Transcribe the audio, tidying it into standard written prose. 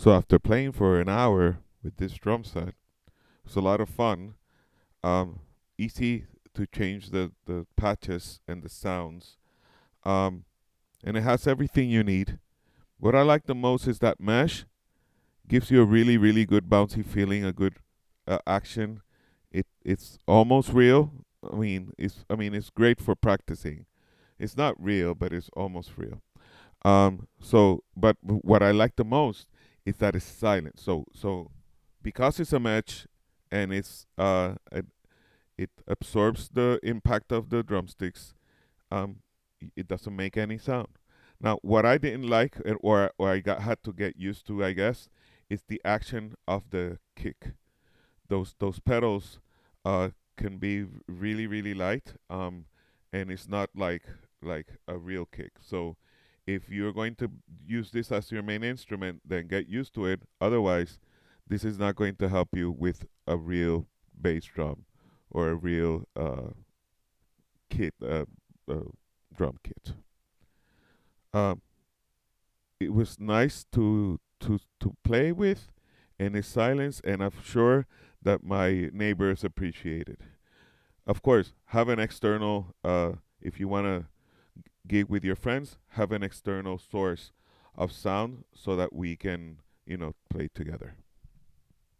So after playing for an hour with this drum set, it was a lot of fun. Um, Easy to change the patches and the sounds. Um, and it has everything you need. What I like the most is that mesh gives you a really, really good bouncy feeling, a good action. It's almost real. It's great for practicing. It's not real, but it's almost real. But what I like the most is that it's silent. So because it's a match and it absorbs the impact of the drumsticks, um, it doesn't make any sound. Now, what I didn't like, or had to get used to, I guess, is the action of the kick. Those pedals can be really really light, and it's not like a real kick. So if you're going to use this as your main instrument, then get used to it. Otherwise, this is not going to help you with a real bass drum or a real kit drum kit. Um, it was nice to play with, and it's silence, and I'm sure that my neighbors appreciate it. Of course, have an external. If you want to gig with your friends, have an external source of sound so that we can play together.